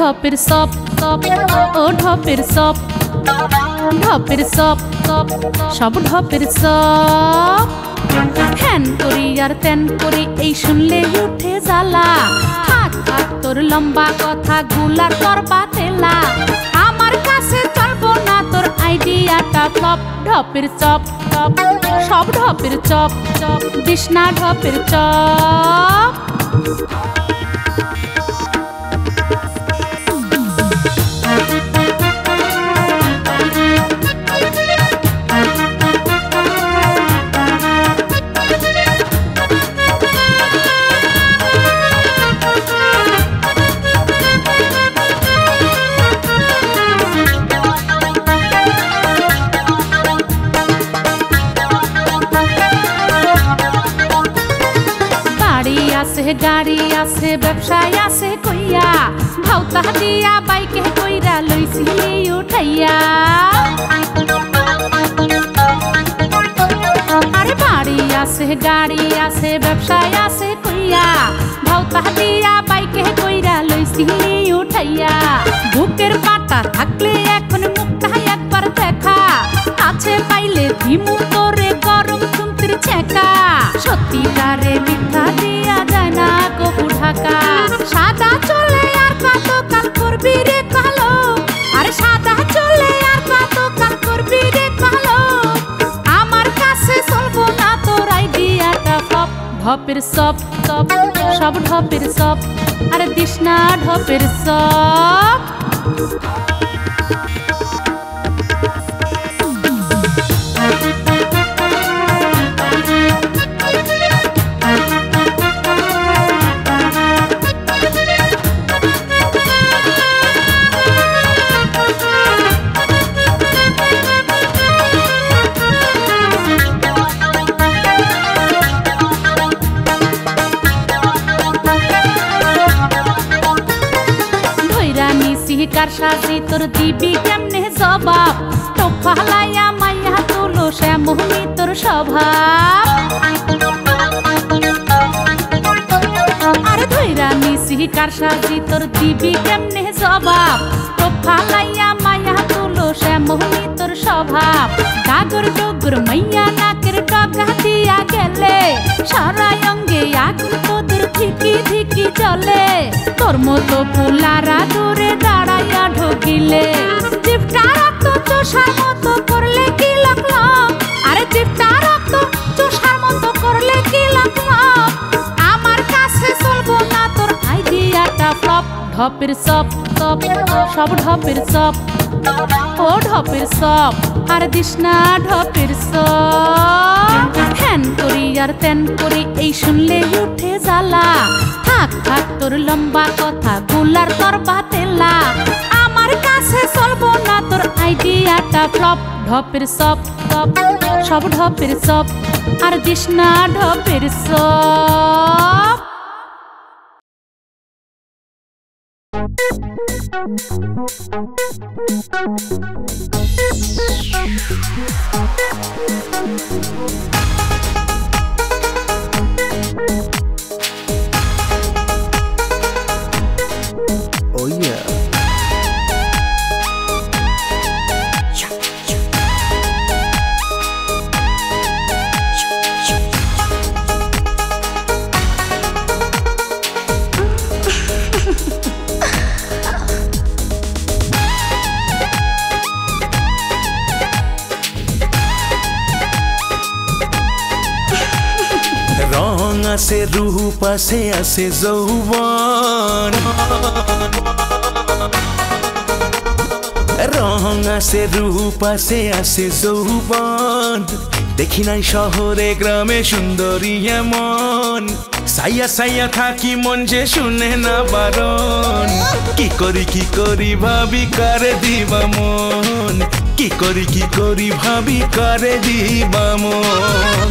ঢপের সপ সপ ও ঢপের সপ ঢপের সপ সপ সব ঢপের সপ হ্যান করি আর ত্যান করি এই শুনলে উঠে জ্বালা থাক থাক তোর লম্বা কথা গুলার তোর বাতেলা আমার কাছে চলবো না তোর আইডিয়াটা ফ্লপ ঢপের চপ চপ সব ঢপের চপ চপ দিস না ঢপের চপ গাড়ি আছে ব্যবসায় আছে কইয়া ভাউতা দিয়া বাইকে কইরা লইছিলি উঠাইয়া আরে বাড়ি আছে গাড়ি আছে ব্যবসায় আছে কইয়া ভাউতা দিয়া বাইকে কইরা লইছিলি উঠাইয়া বুকের পাটা থাকলে এখন মুখটা একবার দেখা আছে পাইলে দিমু তোরে গরম খুন্তির ছেকা সত্যিকারে মিথ্যা দিয়া যায় না কবু ঢাকা সাদা চলে আর কত কাল করবি রে কালো আরে সাদা চলে আর কত কাল করবি রে কালো আমার কাছে চলবো না তোর আইডিয়াটা ফ্লপ ঢপের সপ সপ সব ঢপের সপ আরে দিস না ঢপের সপ কার সাজি তোর দিবি কেমনে জবাব টোফালাইয়া মাইয়া তুলো শ্যামোহনি তোর স্বভাব আরে ধৈরা নিছি কার সাজি তোর দিবি কেমনে জবাব টোফালাইয়া মাইয়া তুলো শ্যামোহনি তোর স্বভাব গাগর ডগর মাইয়া নাকের ডগা দিয়া গেলে সারা অঙ্গে আগুন তোদের ধিকি ধিকি চলে তোর মতো পুলারা দূরে দাঁড়াইয়া ঢোকিলে জিপটা রক্ত চোষার মতো করলে কি লাগলাম আরে জিপটা রক্ত চোষার মতো করলে কি লাগলাম আমার কাছে চলবো না তোর আইডিয়াটা ফ্লপ ঢপের সপ সপ সব ঢপের সপ ও ঢপের সপ আর দিস না ঢপের সপ হ্যান করি আর ত্যান করি এই শুনলে উঠে জ্বালা থাক থাক তোর লম্বা কথা গুলার তোর বাতেলা আমার কাছে চলবো না তোর আইডিয়াটা ফ্লপ ঢপের সপ সপ সব ঢপের সপ আর দিস না ঢপের সপ Oh yeah. রং আছে রূপ আছে যৌবন রং আছে রূপ আছে যৌবন দেখি নাই শহরে গ্রামে সুন্দরী এমন সাইয়া সাইয়া থাকি মন যে শুনে না বারণ কি করি ভাবি কারে দিবা মন কি করি ভাবি কারে দিবা মন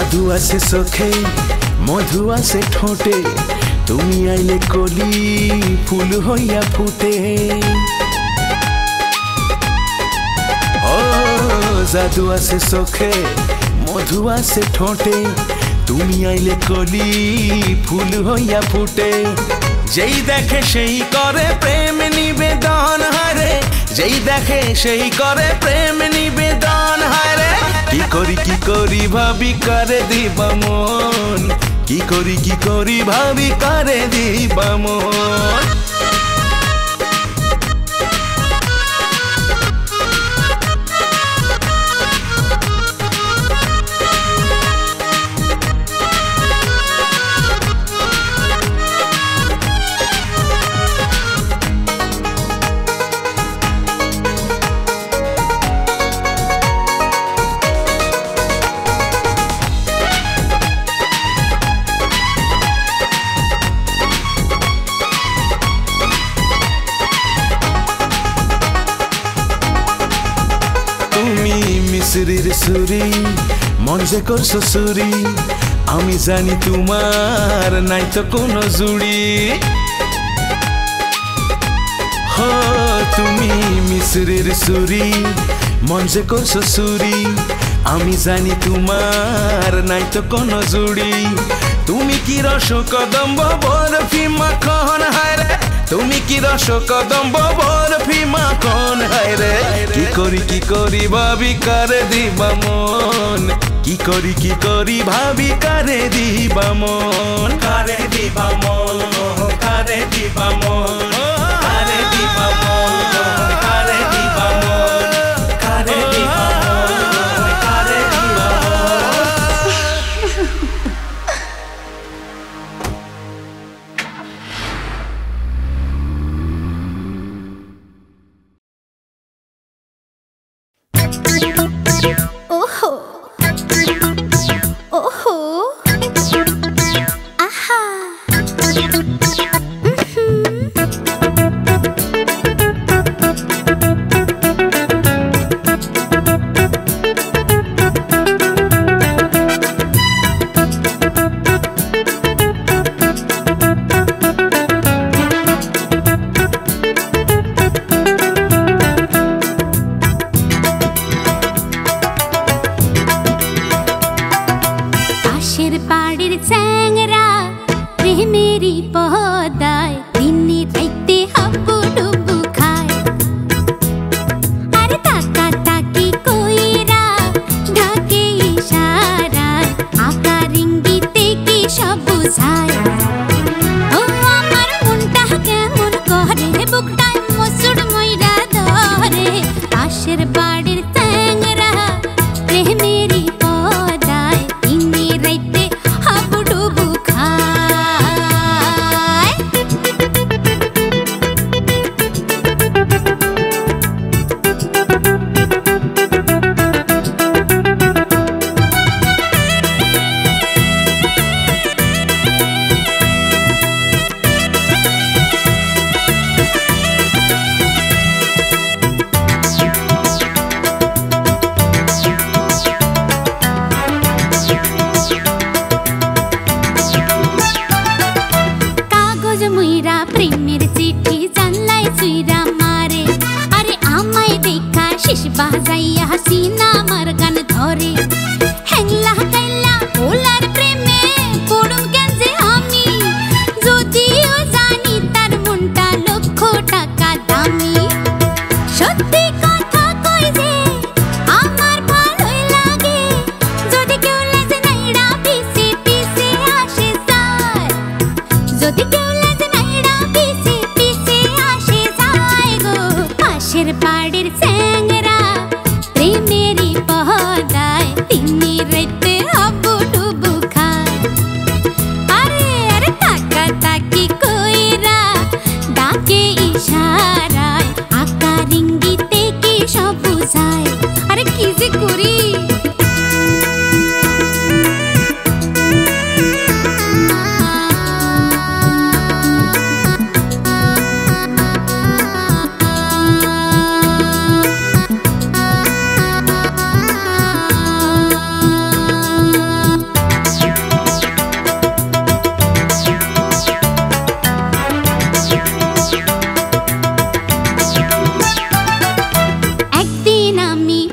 জাদু আছে চোখে মধু আছে ঠোঁটে তুমি আইলে কলি ফুল হইয়া ফুটে ও জাদু আছে চোখে মধু আছে ঠোঁটে তুমি আইলে কলি ফুল হইয়া ফুটে যেই দেখে সেই করে প্রেম নিবেদন হারে যেই দেখে সেই করে প্রেম নিবেদন হারে কি করি ভাবি করে দিবা মন কি করি ভাবি করে দিবা মন মিসরির সুরি মন যে করছো সুরি আমি জানি তোমার নাই তো কোনো জুড়ি হো তুমি মিসরির সুরি মন যে করছো সুরি আমি জানি তোমার নাই তো কোনো জুড়ি তুমি কি রস কদম্ব বরফি মাখন হায়রে তুমি কি রস কদম্ব বরফি মাখন হায়রে কি করি ভাবি করে দিবা মন কি করি ভাবি করে দিবা মন করে দিবা মন করে দিবা মন করে দিবা মন করে দিবা মন করে দিবা মন করে দিবা Oho, oho, aha.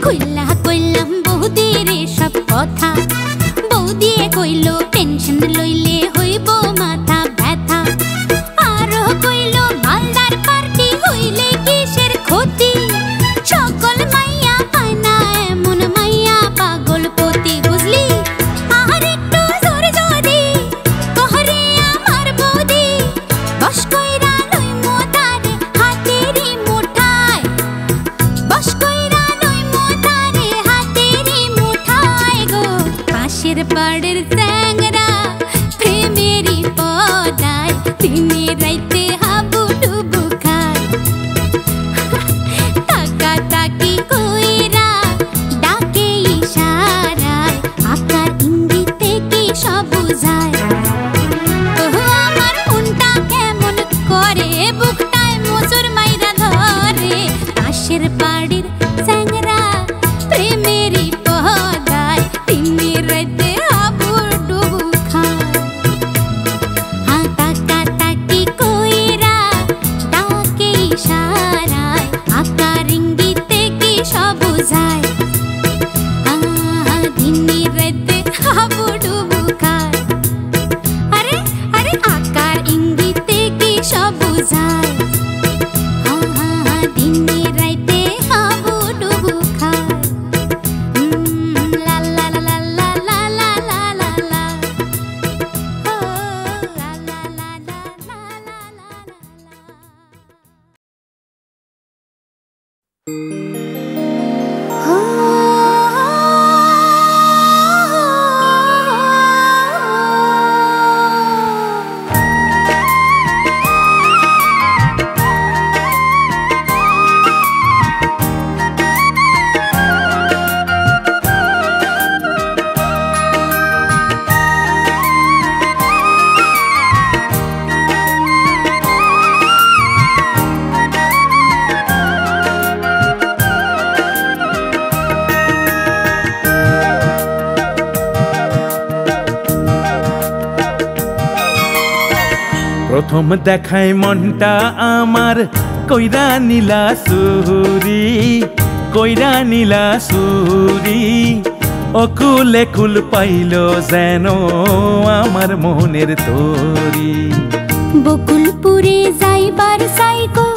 কইলা কইলাম বৌদির সব কথা, বৌদি কইল টেনশন লইলে হইব মাথা ব্যথা। আরো কইল মালদার পার্টি হইলে কিসের ক্ষতি, সকল মাইয়া পায় না এমন মাইয়া পাগল পতি। বুঝলি আর একটু জোর যদি কহরে আমার বৌদি, বস কইরা লইমু তারে হাতেরই মুঠায়, বস কইরা লইমু তারে হাতেরই মুঠায় গো। পাশের পাড়ের চ্যাংরা প্রেমেরই পদায়, দিনে রাইতে হাবুডুবু খায়। তাকাতাকি কইরা ডাকে ইশারায়, আকার ইঙ্গিতে কি সব বুঝায়। ওহো আমার মনটা কেমন করে, বুকটায় মোচড় মাইরা ধরে। পাশের বাড়ির চ্যাংরা প্রেমেরই পদায়, দিনে রাইতে হাবুডুবু খায়। তাকাতাকি কইরা ডাকে ইশারায়, আকার ইঙ্গিতে কি সব বুঝায়। দিনে রাইতে হাবুডুবু খায়। আরে আরে আকার ইঙ্গিতে কি সব বুঝায়। দিনে রাইতে হাবুডুবু খায়। লা লা লা লা লা লা লা লা লা। ও লা লা লা লা লা লা লা প্রথম দেখায় মনটা আমার কইরা নীলা সুরি, কইরা নীলা সুরি। অকুলে কুল পাইল যেন আমার মনের তরি। বকুলপুরে যাইবার সাইকো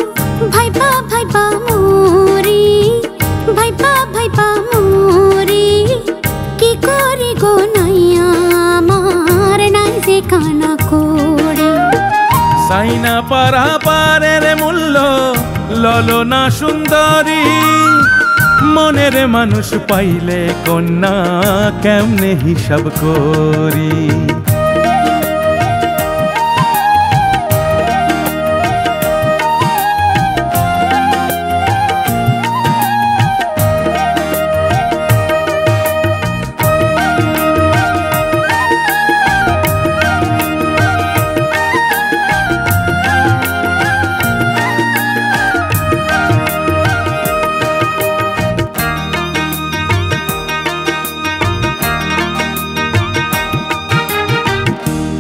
ভাইবা ভাইবা মোরি, ভাইবা ভাইবা মোরি। কি করি গো নাইয়া আমার নাই যে কানা করে। সাইনা পারা পারের মূল্য ললনা সুন্দরী। মনের মানুষ পাইলে কন্যা কেমনে হিসাব করি।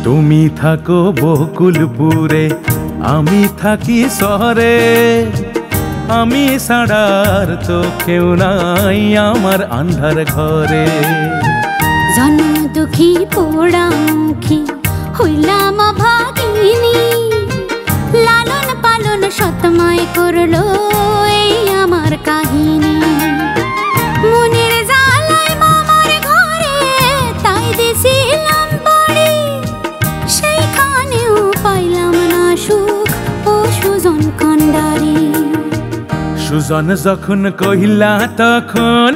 তুমি থাকো বকুলপুরে, আমি থাকি শহরে। আমি ছাড়ার তো কেউ নাই আমার আন্ধার ঘরে। জন্ম দুঃখী পোড়ামুখী হইলাম ভাগিনী, লালন পালন সতমায় করলো এই আমার কাহিনী। মনের জ্বালায় মামার ঘরে তাই দিছিলাম পড়ি, সেইখানেও পাইলাম না সুখ ও সুজন কান্ডারি। সুজন যখন কহিলা তখন,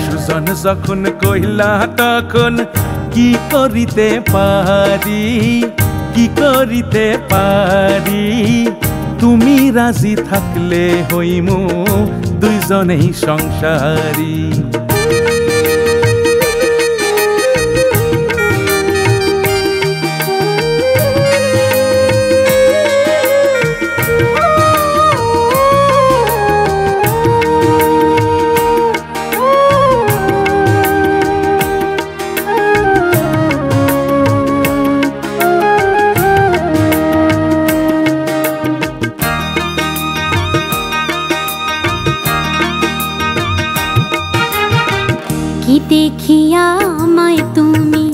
সুজন যখন কহিলা তখন কি করিতে পারি, কি করিতে পারি। তুমি রাজি থাকলে হইমু দুইজনেই সংসারী। দেখিয়া আমায় তুমি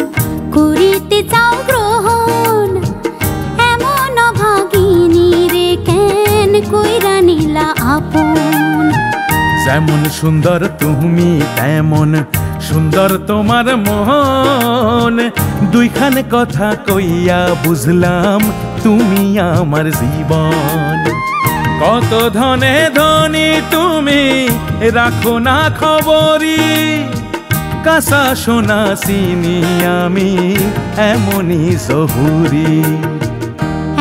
করিতে চাও গ্রহণ, এমন ভাগিনী রে কেন কইরা নিলা আপন। যেমন সুন্দর তুমি তেমন সুন্দর তোমার মন, দুইখান কথা কইয়া বুঝলাম তুমি আমার জীবন। কত ধনে ধনী তুমি রাখো না খবরি, কাঁচা সোনা চিনি আমি এমনই জহুরি।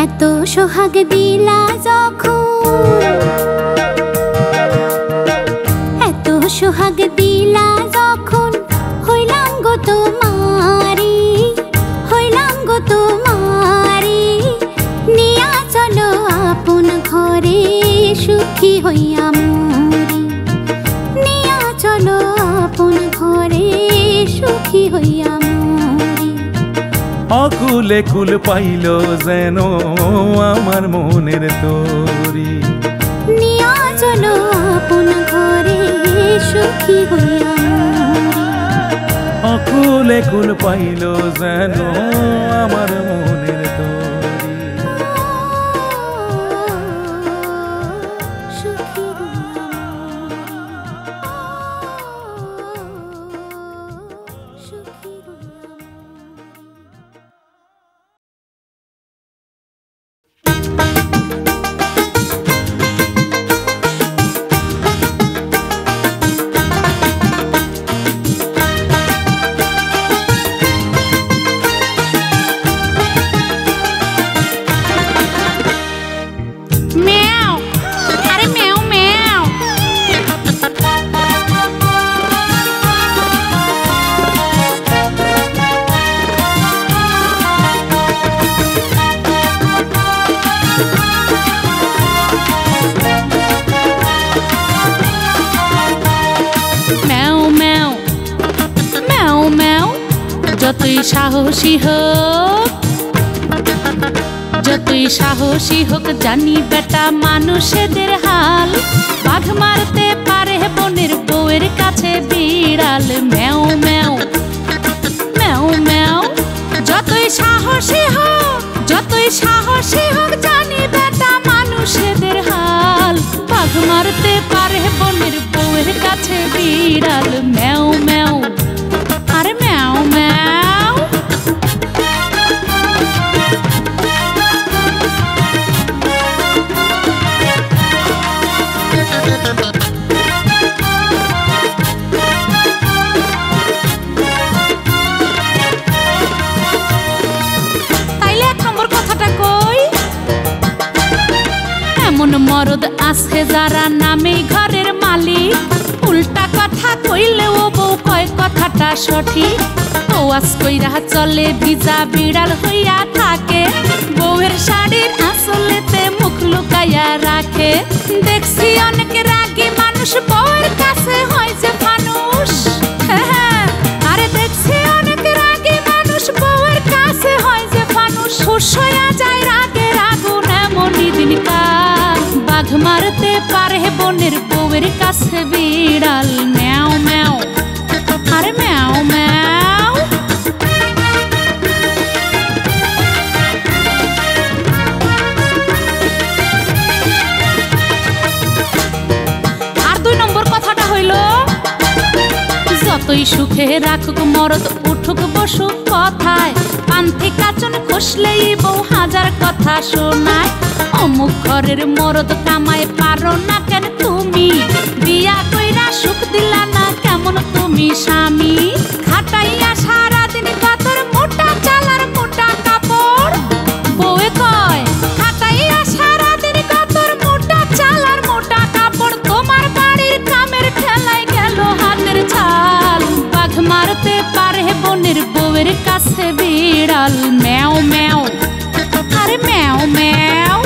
এত সোহাগ দিলা যখন, এত সোহাগ দিলা যখন, হইলাম গো তোমারি, হইলাম গো তোমারি। নিয়া চলো আপন ঘরে সুখী হইয়া মরি, নিয়া চলো আপন ঘরে সুখী হইয়া মরি। অকুলে কুল পাইল যেন আমার মনের তরি, নিয়া চলো আপন ঘরে সুখী হইয়া মরি। অকুলে কুল পাইল যেন আমার মনের তরি। সুখী হইয়া মরি, সুখী হইয়া মরি। ম্যাও, আরে ম্যাও ম্যাও। ম্যাও ম্যাও, ম্যাও ম্যাও। যতই সাহসী হোক, যতই সাহসী হোক, জানি বেটা মানুষেদের হাল। বাঘ মারতে পারে বনের বউয়ের কাছে বিড়াল। ম্যাও ম্যাও, ম্যাও ম্যাও। যতই সাহসী হোক, যতই সাহসী হোক, জানি বেটা মানুষেদের হাল। বাঘ মারতে পারে বনের বউয়ের কাছে বিড়াল। ম্যাও ম্যাও, আরে ম্যাও ম্যাও। তাইলে 1 নম্বর কথাটা কই। এমন মরদ আছে যারা নামেই ঘরের মালিক, উল্টা কথা কইলেও বউ কয় কথাটা সঠিক। তোয়াজ কইরা চলে ভিজা বিড়াল হইয়া থাকে, বউয়ের শাড়ির আঁচলেতে মুখ লুকাইয়া রাখে। দেখছি অনেক রাগী মানুষ বউয়ের কাছে হয় যে মানুষ। আরে দেখছি অনেক রাগী মানুষ বউয়ের কাছে হয় যে মানুষ। হুশ হইয়া যায় রাগের আগুন এমনই দিনকাল। বাঘ মারতে পারে বনের বউয়ের কাছে বিড়াল। ম্যাও ম্যাও, আরে ম্যাও ম্যাও। আর 2 নম্বর কথাটা হইল, যতই সুখে রাখুক মরদ উঠুক বসুক কথায়, পান থেকে চুন খসলেই বউ হাজার কথা শোনায়। অমুক ঘরের মরদ কামায় পারো না কেন তুমি, বিয়া কইরা সুখ দিলা না কেমন তুমি স্বামী। খাটাইয়া সারাদিন পাথর মোটা চালার মোটা কাপড়। বউয়ে কয় খাটাইয়া সারাদিন কাতর মোটা চালার মোটা কাপড়। তোমার বাড়ির কামের ঠেলায় গেল হাতের ছাল। বাঘ মারতে পারে বনের বউয়ের কাছে বিড়াল। ম্যাও ম্যাও, আরে ম্যাও ম্যাও।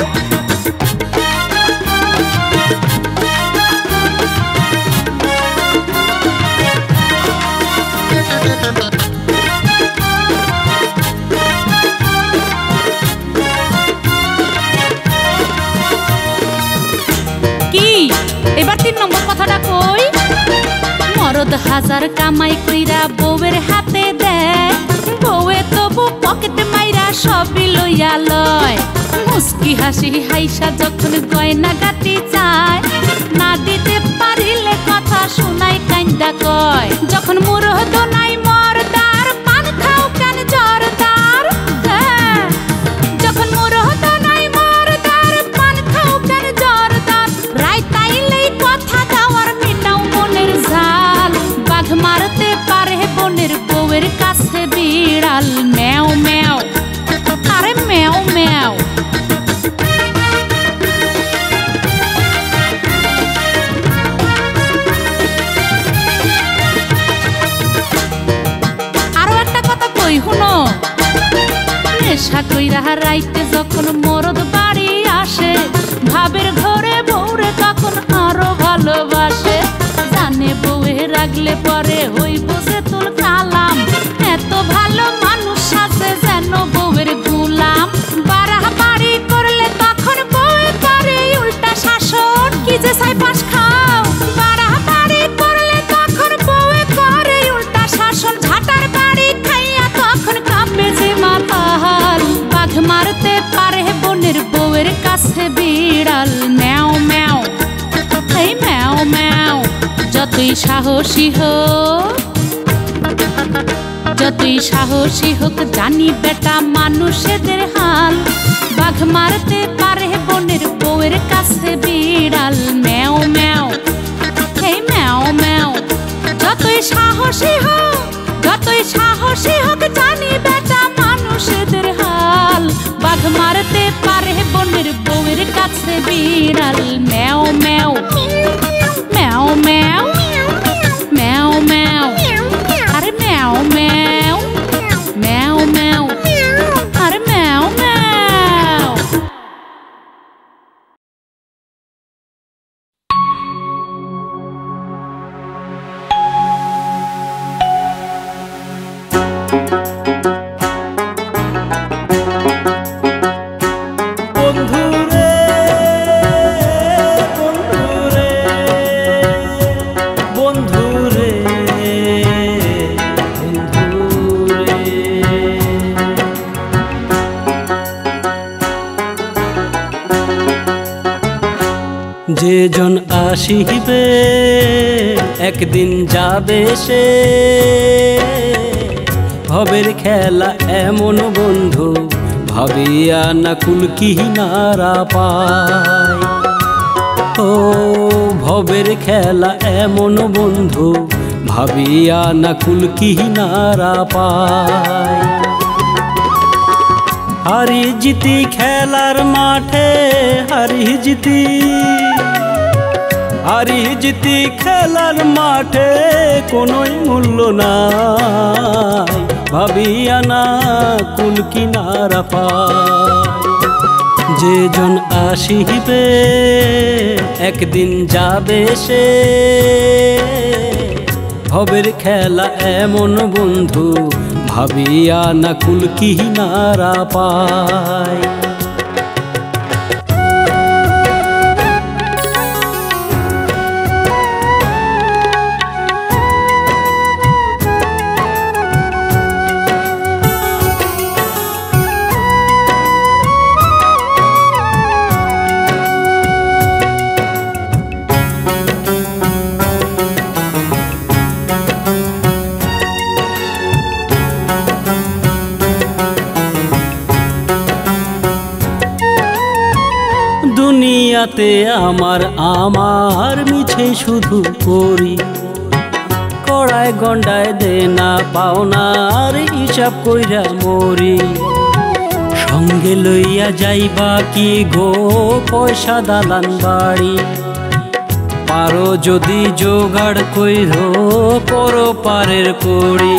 মরদ হাজার কামাই কইরা বউয়ের হাতে দেয়, বউয়ে তবু পকেট মাইরা সবই লইয়া লয়। মুস্কি হাসি হাইসা যখন গয়না গাটি চায়, না দিতে পারিলে কথা শুনাই কাইন্দা কয়। যখন মুরদ নাই মরদার পান খাও কেন জরদার, যখন মুরদ নাই মরদার পান খাও কেন জরদার। রায় তাইলেই কথা দেওয়ার মিটাও মনের ঝাল, বাঘ মারতে পারে বনের বউয়ের কাছে বিড়াল। ম্যাও ম্যাও, আরে ম্যাও ম্যাও। আরো একটা কথা কই হুনো, নেশা কইরা রাইতে যখন মরদ বাড়ি আসে, ভাবের ঘরে বউরে তখন আরো ভালোবাসে। জানে বউয়ে রাগলে পরে হইব যে তুল কালাম, এত ভালো মানুষ আছে যেন বউয়ের গুলাম। বাড়াবাড়ি করলে তখন বউয়ে করে উল্টা শাসন, কি যে ছাই পাশ খাও। বাড়াবাড়ি করলে তখন বউয়ে করে উল্টা শাসন, ঝাঁটার বাড়ি খাইয়া তখন কাঁপে যে মাতাল। বাঘ মারতে পারে বনের বউয়ের কাছে বিড়াল। ম্যাও ম্যাও, এই ম্যাও ম্যাও। যতই সাহসী হোক, যতই সাহসী হোক জানি বেটা মানুষেদের হাল, বাঘ মারতে পারে বনের বউয়ের কাছে বিড়াল। ম্যাও ম্যাও, এই ম্যাও ম্যাও। যতই সাহসী হোক, যতই সাহসী হোক জানি বেটা মানুষেদের হাল, বাঘ মারতে পারে বনের বউয়ের কাছে বিড়াল। ম্যাও ম্যাও, ম্যাও ম্যাও, ম্যাও ম্যাও, আরে ম্যাও ম্যাও, ম্যাও ম্যাও, আরে ম্যাও ম্যাও। বন্ধুরে বন্ধুরে বন্ধুরে বন্ধুরে, যে জন আসিবে একদিন যাবে সে, ভবের খেলা এমন বন্ধু ভাবিয়া না কুল কিনারা পায়। ও ভবের খেলা এমন বন্ধু ভাবিয়া না কুল কিনারা পায়। হারি জিতি খেলার মাঠে, হারি জিতি, হারি জিতি খেলার মাঠে কোনোই মূল্য নাই, ভাবিয়া না কুল কিনারা পায়। যে জন আসিবে একদিন যাবে সে, ভবের খেলা এমন বন্ধু ভাবিয়া না কুল কিনারা পায়। দুনিয়াতে আমার আমার মিছে শুধু করি, কড়ায় গন্ডায় দেনা পাওনার হিসাব কইরা মরি। সঙ্গে লইয়া যাইবা কি গো পয়সা দালান বাড়ি, পারো যদি জোগাড় কইরো পরো পারের করি।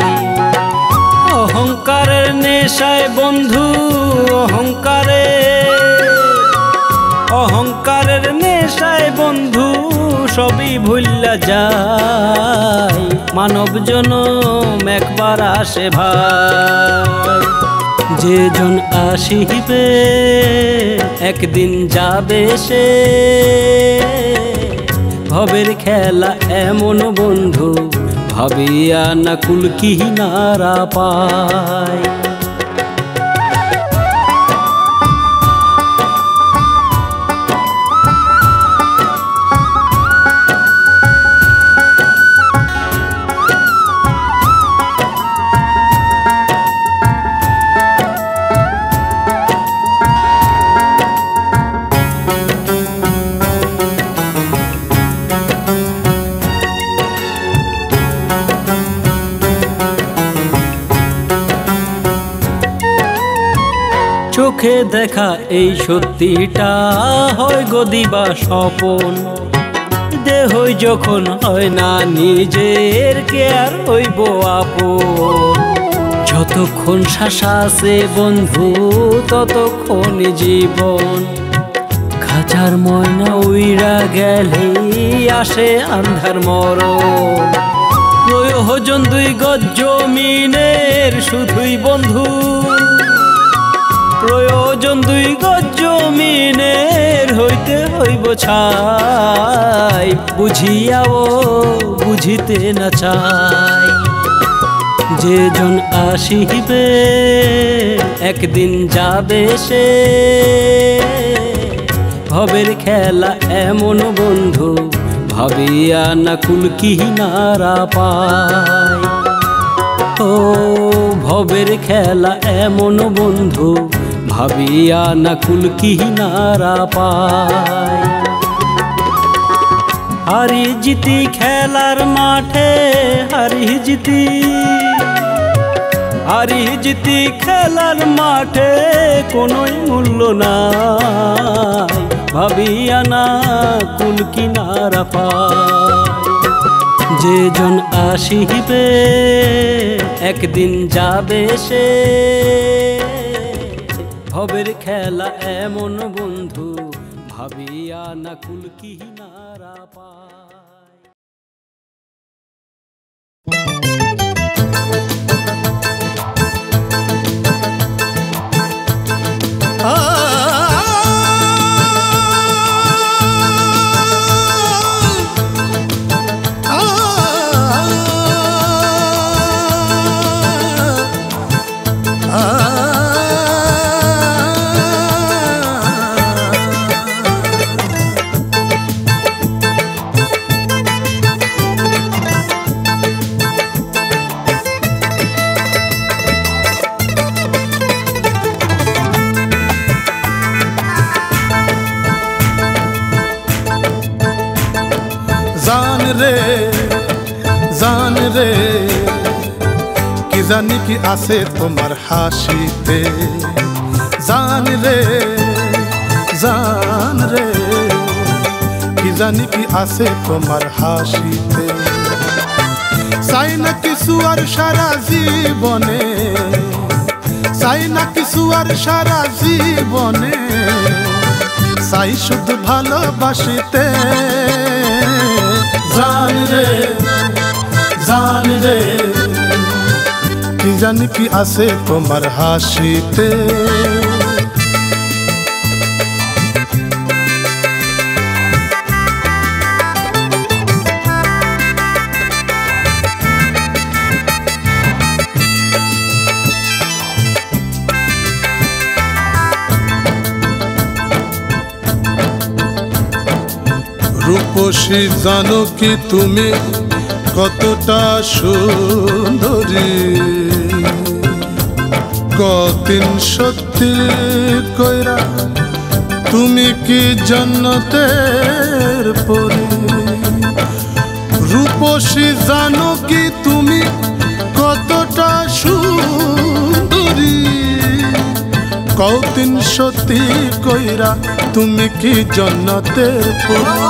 অহংকারের নেশায় বন্ধু অহংকারে, অহংকারের নেশায় বন্ধু সবই ভুল্লা যায়। মানব জনম একবার আসে ভাই, যে জন আসিবে একদিন যাবে সে, ভবের খেলা এমন বন্ধু ভাবিয়া না কুল কিনারা পায়। চোখে দেখা এই সত্যিটা হয় গো দিবা স্বপন, দেহই যখন হয় না নিজের কেয়ার হইব আপন। যতক্ষণ শ্বাস আছে বন্ধু ততক্ষণ জীবন, খাঁচার ময়না উইরা গেলেই আসে আন্ধার মরণ। প্রয়োজন দুই গজ জমিনের শুধুই বন্ধু, প্রয়োজন দুই গজ জমিনের হইতে হইব ছাই, বুঝিয়াও বুঝিতে না চাই। যেজন আসিবে একদিন যাবে সে, ভবের খেলা এমন বন্ধু ভাবিয়া না কুল কিনারা পায়। ও ভবের খেলা এমন বন্ধু ভাবিয়া না কুল কিনারা পায়। হারি জিতি খেলার মাঠে, হারি জিতি, হারি জিতি খেলার মাঠে কোনোই মূল্য নাই, ভাবিয়া না কুল কিনারা পায়। যেজন আসিবে একদিন যাবে সে, ভবের খেলা এমন বন্ধু ভাবিয়া না কুল কিনারা পায়। জান রে কি জানি কি আছে তোমার হাসিতে, জান রে কি জানি কি আছে তোমার হাসিতে। চাই না কিছু আর সারা জীবনে, চাই না কিছু আর সারা জীবনে, চাই শুধু ভালোবাসিতে। জান রে কি জানি কি আছে তোমার হাসিতে। রূপসী জানো কি তুমি কতটা সুন্দরী, কতদিন সত্যি কইরা তুমি কি জান্নাতের পরী। রূপসী জানো কি তুমি কতটা সুন্দরী, কতদিন সত্যি কইরা তুমি কি জান্নাতের পরী।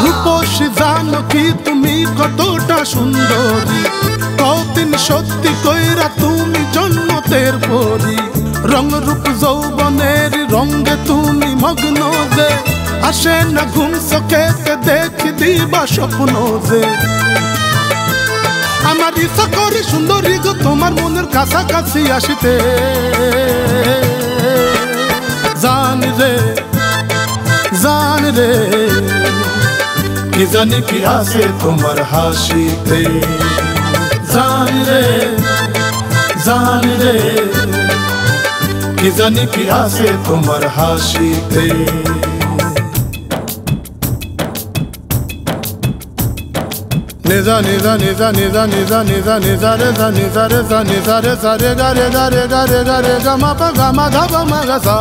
রূপসী জানো কি তুমি কতটা সুন্দরী, কতদিন সত্যি কইরা তুমি জান্নাতের পরী। রং রূপ যৌবনের রঙে তুমি মগ্ন যে, আসে না ঘুম চোখেতে দেখি দিবা স্বপ্ন যে। আমার ইচ্ছা করে সুন্দরী গো তোমার মনের কাছাকাছি আসিতে। জান রে কি জানি কি আছে তোমার হাসিতে। জান রে কি জানি কি আছে তোমার হাসিতে Neza neza neza neza neza neza neza neza neza neza neza neza rega rega rega rega rega ma pa ga ma ga ba ma ga sa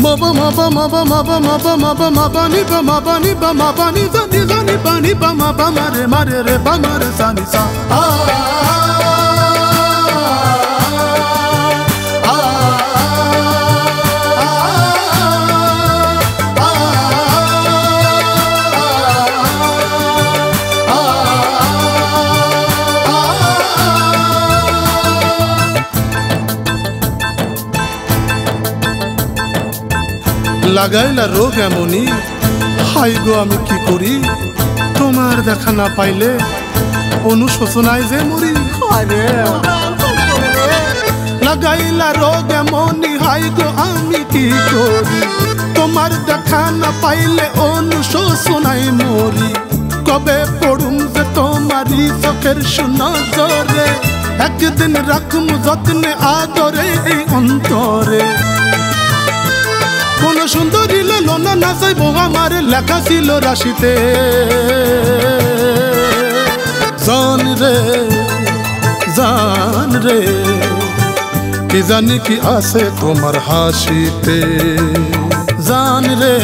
ma ba ma ba ma ba ma ba ma ba ma ba ma ba ni ba ma ba ni ba ma ba ni za ni ba ni ba ma ba ma re ba ma re sa ni sa লাগাইলা রোগ এমনই high গো আমি কি করি তোমার দেখা না পাইলে অনুশোচনায় যে মরি লাগাইলা রোগ এমনই হাই গো আমি কি করি তোমার দেখা না পাইলে অনুশোচনায় মরি কবে পড়ুম যে তোমারই চোখের সুনজরে একদিন রাখুম যত্নে আদরে এই অন্তরে কোন সুন্দরী ললনা না চাইব আমার লেখা ছিল রাশিতে জান রে কি জানি কি আছে তোমার হাসিতে জান রে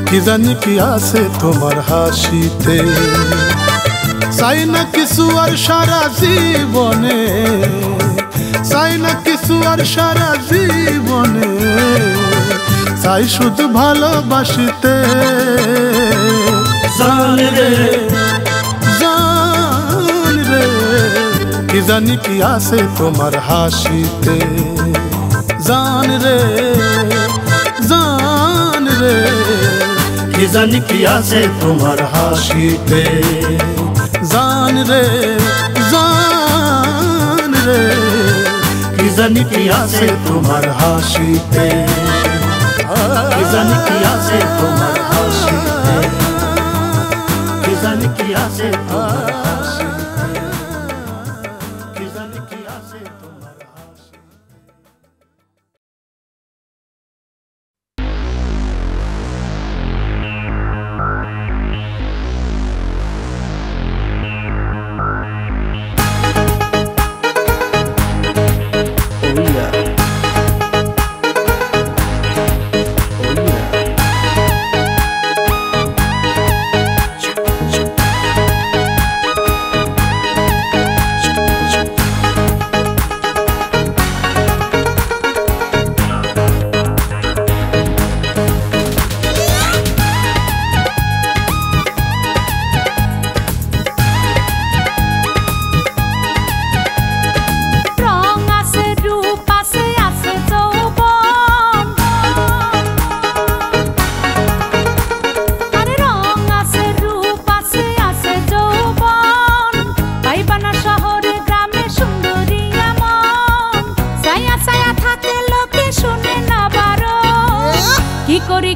কি জানি কি আছে তোমার হাসিতে চাই না কিছু আর সারা জীবনে চাই না কিছু আর সারা জীবনে চাই শুধু ভালোবাসিতে জান রে কি জানি কি আছে তোমার হাসিতে জান রে কি জানি কি আছে তোমার হাসিতে জান রে কি জানি কি আছে তোমার হাসিতে কি জানি কি আছে তোমার হাসিতে কি জানি কি আছে তোমার হাসিতে কি জানি কি আছে তোমার হাসিতে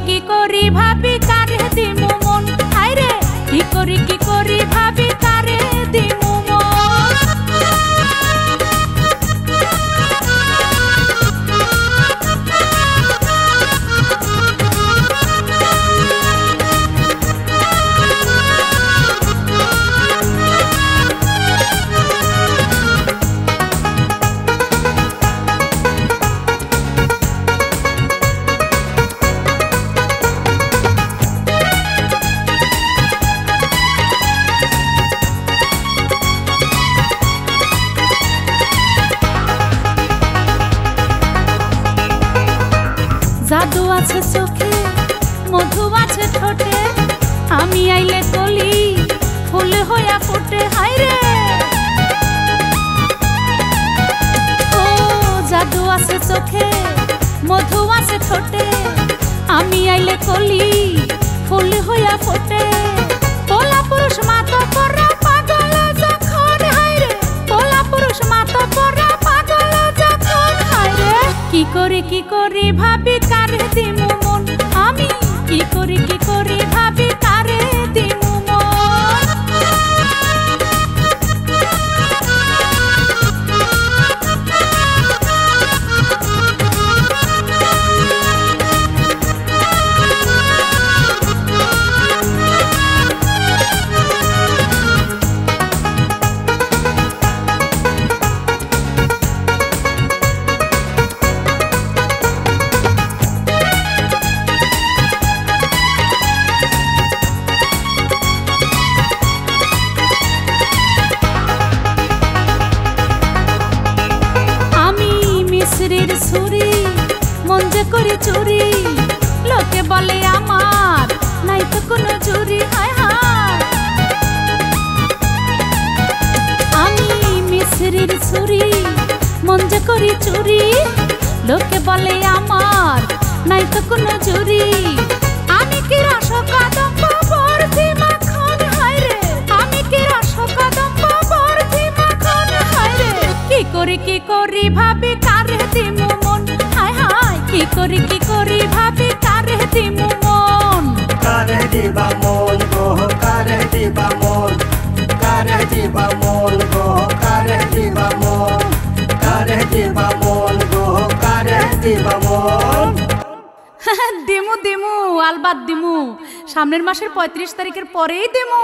কি করি ভাবি কারে দিমু মন আইরে কি করি ভাবি কারে দিমু মন জাদু আছে চোখে মধু আছে ঠোঁটে আমি আইলে কলি ফুল হইয়া ফুটে হায়রে ও জাদু আছে চোখে মধু আছে ঠোঁটে আমি আইলে কলি ফুল হইয়া ফুটে পোলা পুরুষ মাতো পরা পাগল যখন হায়রে পোলা পুরুষ মাতো পরা পাগল যখন হায়রে কি করি ভাবি কারে দিমু মন আমি কি করি ভাবি কারে দিমু মন তো কোনো জুরি আমি কি রস কদম্ব বর্তি মাখন হায় রে আমি কি রস কদম্ব বর্তি মাখন হায় রে কি করি ভাবি কারে দিমু মন হায় হায় কি করি ভাবি কারে দিমু মন কারে দিবা মন গো কারে দিবা মন কারে দিবা মন গো কারে দিবা মন কারে দিবা মন গো কারে দিবা মন দিমু আলবাত দিমু সামনের মাসের 35 তারিখের পরেই দিমু।